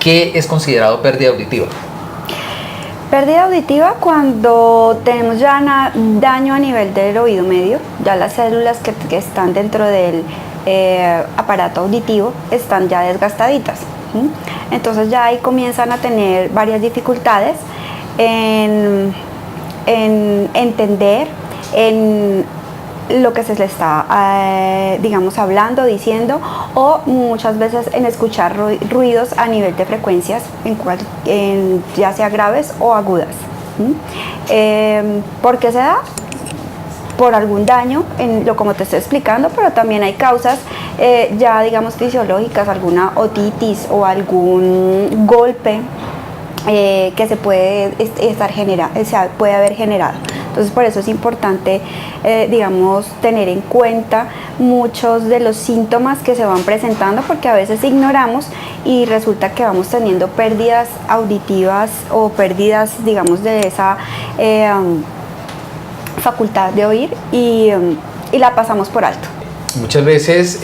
¿qué es considerado pérdida auditiva? Pérdida auditiva cuando tenemos ya daño a nivel del oído medio, ya las células que están dentro del aparato auditivo están ya desgastaditas. Entonces ya ahí comienzan a tener varias dificultades en entender, en lo que se le está, digamos, hablando, diciendo, o muchas veces en escuchar ruidos a nivel de frecuencias, ya sea graves o agudas. ¿Por qué se da? Por algún daño, como te estoy explicando, pero también hay causas ya, digamos, fisiológicas, alguna otitis o algún golpe que se puede puede haber generado. Entonces por eso es importante, digamos, tener en cuenta muchos de los síntomas que se van presentando, porque a veces ignoramos y resulta que vamos teniendo pérdidas auditivas o pérdidas, digamos, de esa facultad de oír y la pasamos por alto. Muchas veces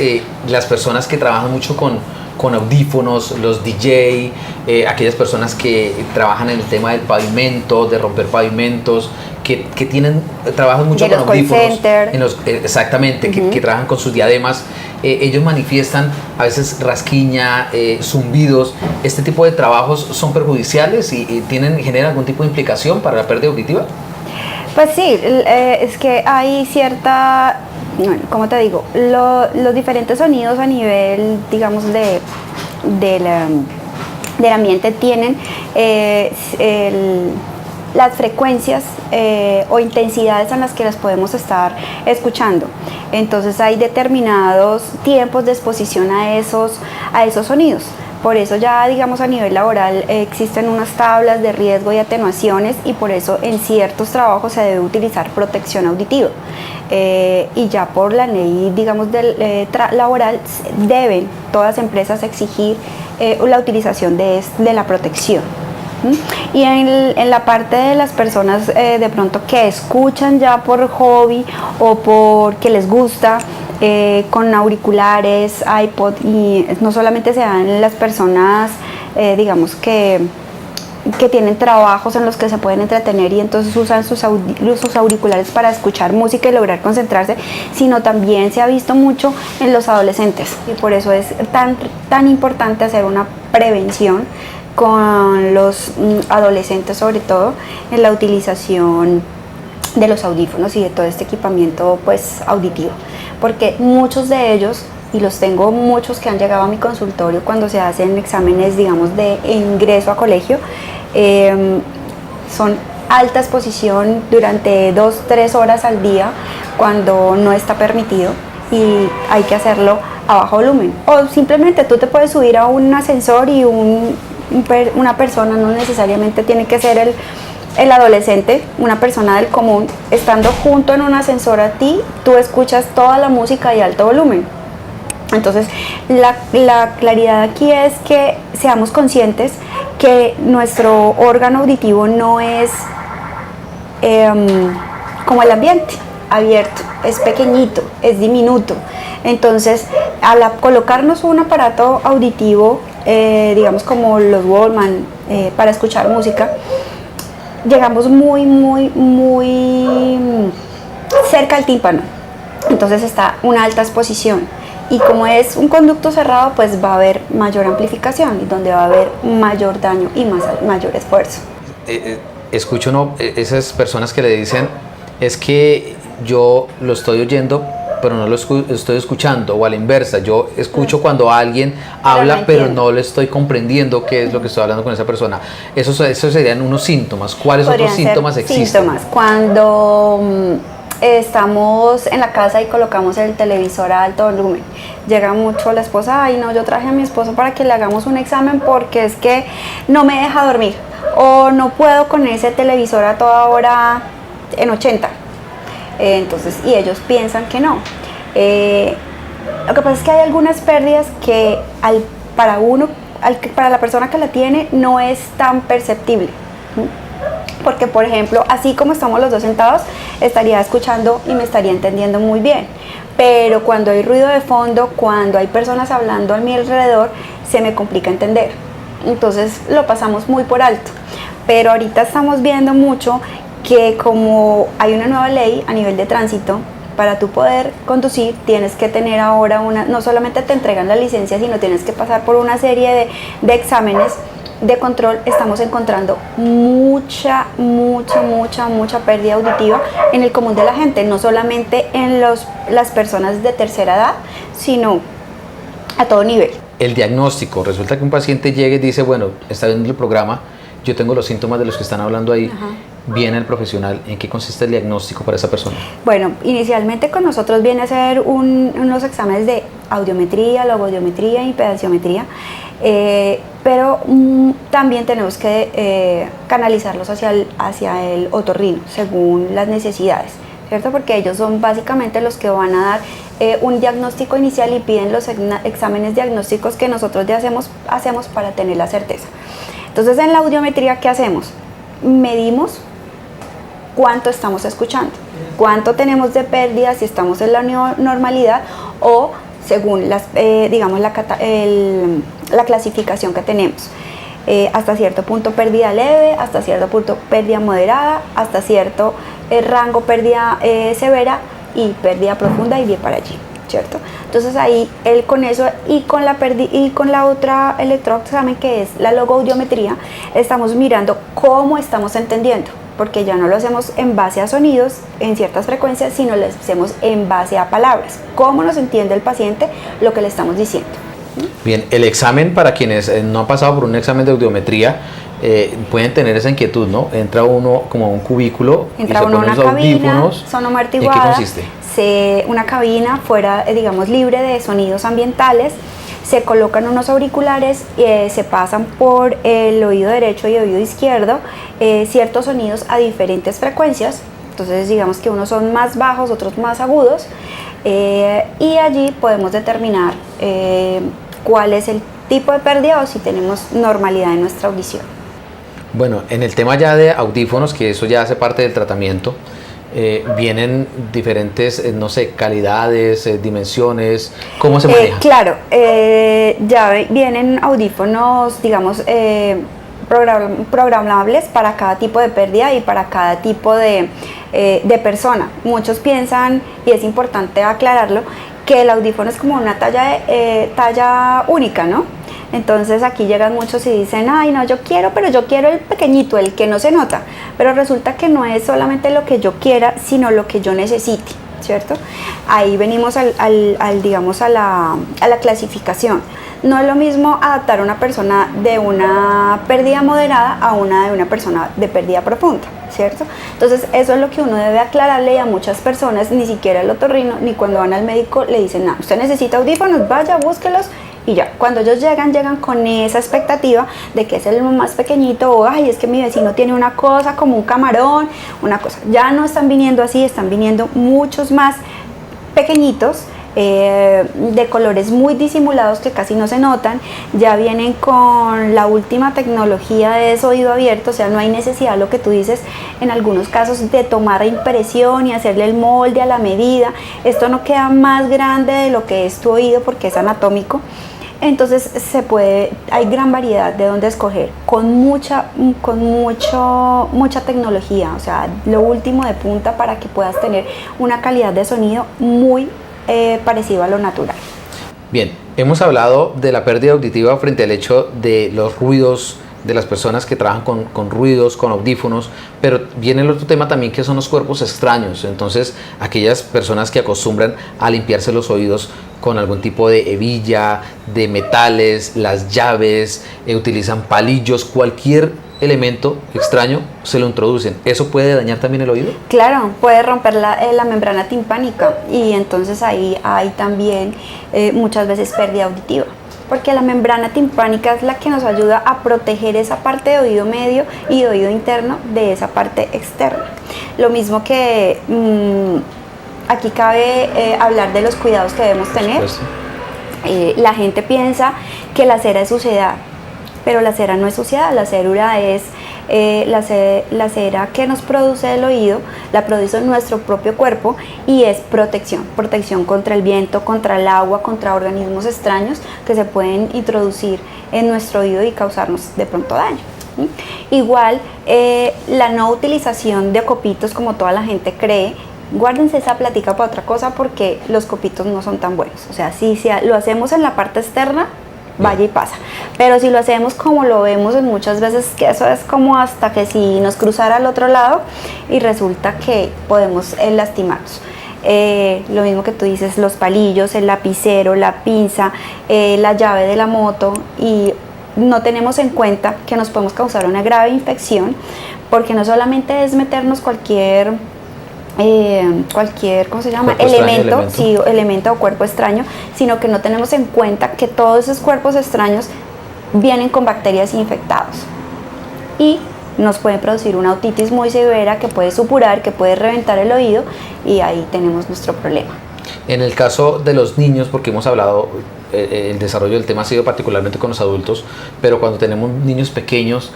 las personas que trabajan mucho con audífonos, los DJ, aquellas personas que trabajan en el tema del pavimento, de romper pavimentos, que trabajan mucho con audífonos, exactamente, que trabajan con sus diademas, ellos manifiestan a veces rasquiña, zumbidos. ¿Este tipo de trabajos son perjudiciales y generan algún tipo de implicación para la pérdida auditiva? Pues sí, es que hay cierta, bueno, como te digo, los diferentes sonidos a nivel, digamos, del ambiente tienen las frecuencias o intensidades en las que las podemos estar escuchando. Entonces hay determinados tiempos de exposición a esos sonidos. Por eso ya, digamos, a nivel laboral existen unas tablas de riesgo y atenuaciones, y por eso en ciertos trabajos se debe utilizar protección auditiva. Y ya por la ley, digamos, laboral, deben todas las empresas exigir la utilización de la protección. Y en la parte de las personas de pronto que escuchan ya por hobby o porque les gusta, con auriculares, iPod, y no solamente se dan en las personas, digamos, que tienen trabajos en los que se pueden entretener y entonces usan sus auriculares para escuchar música y lograr concentrarse, sino también se ha visto mucho en los adolescentes, y por eso es tan importante hacer una prevención con los adolescentes, sobre todo en la utilización de los audífonos y de todo este equipamiento, pues, auditivo, porque muchos de ellos, y los tengo muchos que han llegado a mi consultorio cuando se hacen exámenes, digamos, de ingreso a colegio, son alta exposición durante 2-3 horas al día cuando no está permitido, y hay que hacerlo a bajo volumen. O simplemente tú te puedes subir a un ascensor y una persona, no necesariamente tiene que ser el adolescente, una persona del común, estando junto en un ascensor a ti, tú escuchas toda la música y alto volumen. Entonces la claridad aquí es que seamos conscientes que nuestro órgano auditivo no es como el ambiente abierto, es pequeñito, es diminuto. Entonces al colocarnos un aparato auditivo, digamos como los Walkman, para escuchar música, llegamos muy cerca al tímpano, entonces está una alta exposición, y como es un conducto cerrado, pues va a haber mayor amplificación, y donde va a haber mayor daño y mayor esfuerzo. Escucho esas personas que le dicen, es que yo lo estoy oyendo pero no lo estoy escuchando, o a la inversa, yo escucho cuando alguien habla pero no le estoy comprendiendo qué es lo que estoy hablando con esa persona. Eso serían unos síntomas. ¿Cuáles otros síntomas existen? Síntomas, cuando estamos en la casa y colocamos el televisor a alto volumen, llega mucho la esposa, ay no, yo traje a mi esposo para que le hagamos un examen porque es que no me deja dormir, o no puedo con ese televisor a toda hora en 80. Entonces, y ellos piensan que no. Lo que pasa es que hay algunas pérdidas que para la persona que la tiene no es tan perceptible. Porque, por ejemplo, así como estamos los dos sentados, estaría escuchando y me estaría entendiendo muy bien. Pero cuando hay ruido de fondo, cuando hay personas hablando a mi alrededor, se me complica entender. entonces lo pasamos muy por alto. Pero ahorita estamos viendo mucho que como hay una nueva ley a nivel de tránsito, para tú poder conducir tienes que tener ahora no solamente te entregan la licencia, sino tienes que pasar por una serie de exámenes de control. Estamos encontrando mucha pérdida auditiva en el común de la gente, no solamente en las personas de tercera edad, sino a todo nivel. El diagnóstico, resulta que un paciente llega y dice, bueno, está viendo el programa, yo tengo los síntomas de los que están hablando ahí. Ajá. Viene el profesional, ¿en qué consiste el diagnóstico para esa persona? Bueno, inicialmente con nosotros viene a hacer unos exámenes de audiometría, logoaudiometría y impedanciometría, pero también tenemos que canalizarlos hacia el otorrino según las necesidades, ¿cierto? Porque ellos son básicamente los que van a dar un diagnóstico inicial y piden los exámenes diagnósticos que nosotros ya hacemos para tener la certeza. Entonces, en la audiometría, ¿qué hacemos? Medimos cuánto estamos escuchando, cuánto tenemos de pérdida, si estamos en la normalidad o según digamos la clasificación que tenemos. Hasta cierto punto pérdida leve, hasta cierto punto pérdida moderada, hasta cierto rango pérdida severa y pérdida profunda y bien para allí, ¿cierto? Entonces ahí con eso y con la otra electroexamen que es la logoaudiometría, estamos mirando cómo estamos entendiendo, porque ya no lo hacemos en base a sonidos en ciertas frecuencias, sino lo hacemos en base a palabras, cómo nos entiende el paciente lo que le estamos diciendo. Bien, el examen, para quienes no han pasado por un examen de audiometría, pueden tener esa inquietud, ¿no? Entra uno como a un cubículo, entra y se uno a ponen una los cabina audífonos. sonomartiguada. ¿En qué consiste? Una cabina fuera, digamos, libre de sonidos ambientales. Se colocan unos auriculares, se pasan por el oído derecho y oído izquierdo ciertos sonidos a diferentes frecuencias. Entonces digamos que unos son más bajos, otros más agudos, y allí podemos determinar cuál es el tipo de pérdida o si tenemos normalidad en nuestra audición. Bueno, en el tema ya de audífonos, que eso ya hace parte del tratamiento, vienen diferentes, no sé, calidades, dimensiones, ¿cómo se maneja? Claro, ya vienen audífonos, digamos, programables para cada tipo de pérdida y para cada tipo de persona. Muchos piensan, y es importante aclararlo, que el audífono es como una talla única, ¿no? Entonces aquí llegan muchos y dicen, ay no, yo quiero el pequeñito, el que no se nota, pero resulta que no es solamente lo que yo quiera, sino lo que yo necesite, ¿cierto? Ahí venimos digamos a la clasificación. No es lo mismo adaptar a una persona de una pérdida moderada a una persona de pérdida profunda, ¿cierto? Entonces eso es lo que uno debe aclararle, y a muchas personas ni siquiera el otorrino ni cuando van al médico le dicen, no, usted necesita audífonos, vaya, búsquelos. Y ya, cuando ellos llegan con esa expectativa de que es el más pequeñito, o ay, es que mi vecino tiene una cosa como un camarón, una cosa. Ya no están viniendo así, están viniendo muchos más pequeñitos, de colores muy disimulados que casi no se notan. Ya vienen con la última tecnología de ese oído abierto, o sea, no hay necesidad, lo que tú dices, en algunos casos de tomar impresión y hacerle el molde a la medida. Esto no queda más grande de lo que es tu oído porque es anatómico. Entonces hay gran variedad de dónde escoger, con mucha tecnología, o sea, lo último de punta para que puedas tener una calidad de sonido muy parecido a lo natural. Bien, hemos hablado de la pérdida auditiva frente al hecho de los ruidos, de las personas que trabajan con ruidos, con audífonos, pero viene el otro tema también, que son los cuerpos extraños. Entonces, aquellas personas que acostumbran a limpiarse los oídos con algún tipo de hebilla, de metales, las llaves, utilizan palillos, cualquier elemento extraño se lo introducen. ¿Eso puede dañar también el oído? Claro, puede romper la membrana timpánica, y entonces ahí hay también muchas veces pérdida auditiva, porque la membrana timpánica es la que nos ayuda a proteger esa parte de oído medio y de oído interno de esa parte externa. Lo mismo que aquí cabe hablar de los cuidados que debemos tener. La gente piensa que la cera es suciedad, pero la cera no es suciedad, la cérula es la cera que nos produce el oído la produce nuestro propio cuerpo y es protección contra el viento, contra el agua, contra organismos extraños que se pueden introducir en nuestro oído y causarnos de pronto daño. Igual, la no utilización de copitos como toda la gente cree. Guárdense esa plática para otra cosa porque los copitos no son tan buenos. O sea, si lo hacemos en la parte externa, vaya y pasa. Pero si lo hacemos como lo vemos en muchas veces, que eso es como hasta que si nos cruzara al otro lado y resulta que podemos lastimarnos. Lo mismo que tú dices, los palillos, el lapicero, la pinza, la llave de la moto, y no tenemos en cuenta que nos podemos causar una grave infección porque no solamente es meternos cualquier ¿cómo se llama? Elemento, sí, elemento o cuerpo extraño, sino que no tenemos en cuenta que todos esos cuerpos extraños vienen con bacterias infectados y nos pueden producir una otitis muy severa que puede supurar, que puede reventar el oído, y ahí tenemos nuestro problema. En el caso de los niños, porque hemos hablado, el desarrollo del tema ha sido particularmente con los adultos, pero cuando tenemos niños pequeños,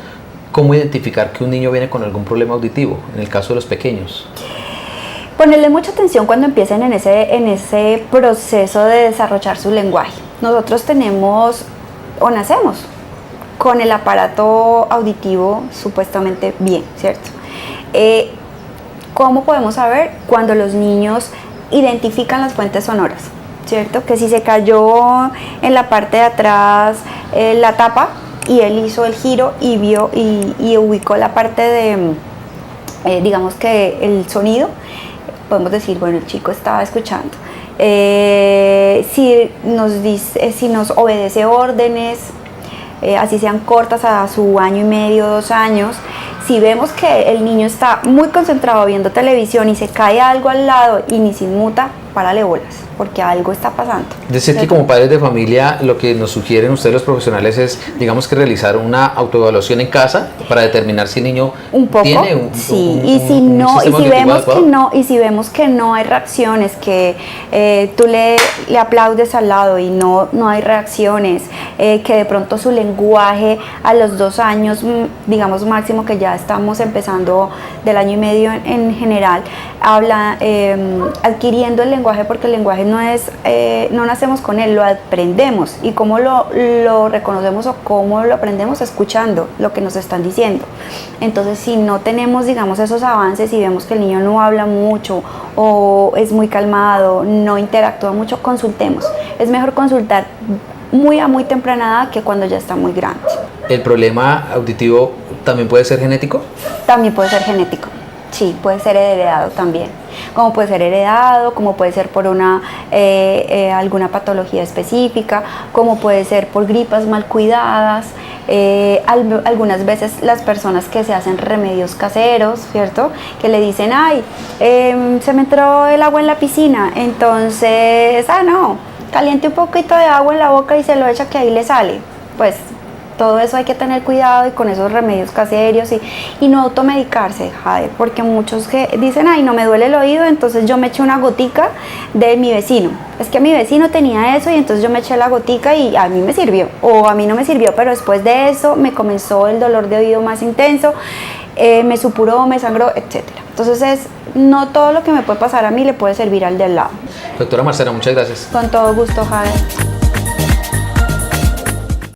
¿cómo identificar que un niño viene con algún problema auditivo? En el caso de los pequeños. Ponerle mucha atención cuando empiecen en ese proceso de desarrollar su lenguaje. Nosotros tenemos o nacemos con el aparato auditivo supuestamente bien, ¿cierto? ¿Cómo podemos saber? Cuando los niños identifican las fuentes sonoras, ¿cierto? Que si se cayó en la parte de atrás la tapa y él hizo el giro y vio y ubicó la parte de, digamos que el sonido, podemos decir, bueno, el chico estaba escuchando. Si nos obedece órdenes, así sean cortas, a su año y medio, 2 años, si vemos que el niño está muy concentrado viendo televisión y se cae algo al lado y ni se inmuta, párale bolas, porque algo está pasando. Decir que como padres de familia, lo que nos sugieren ustedes los profesionales es, digamos, que realizar una autoevaluación en casa para determinar si el niño tiene un si vemos que no hay reacciones, que tú le aplaudes al lado y no hay reacciones, que de pronto su lenguaje a los 2 años, digamos máximo, que ya estamos empezando del año y medio en general, habla adquiriendo el lenguaje, porque el lenguaje no nacemos con él, lo aprendemos, y cómo lo reconocemos o cómo lo aprendemos escuchando lo que nos están diciendo. Entonces, si no tenemos, digamos, esos avances y vemos que el niño no habla mucho o es muy calmado, no interactúa mucho, consultemos. Es mejor consultar a muy temprana edad que cuando ya está muy grande. ¿El problema auditivo también puede ser genético? También puede ser genético. Sí, puede ser heredado también. Como puede ser heredado, como puede ser por alguna patología específica, como puede ser por gripas mal cuidadas. Algunas veces las personas que se hacen remedios caseros, ¿cierto? Que le dicen, ay, se me entró el agua en la piscina, entonces, no, caliente un poquito de agua en la boca y se lo echa que ahí le sale. Pues todo eso hay que tener cuidado, y con esos remedios caseros y no automedicarse, Jade, porque muchos que dicen, ay, no me duele el oído, entonces yo me eché una gotica de mi vecino. Es que mi vecino tenía eso y entonces yo me eché la gotica y a mí me sirvió, o a mí no me sirvió, pero después de eso me comenzó el dolor de oído más intenso, me supuró, me sangró, etcétera. Entonces no todo lo que me puede pasar a mí le puede servir al de al lado. Doctora Marcela, muchas gracias. Con todo gusto, Jade.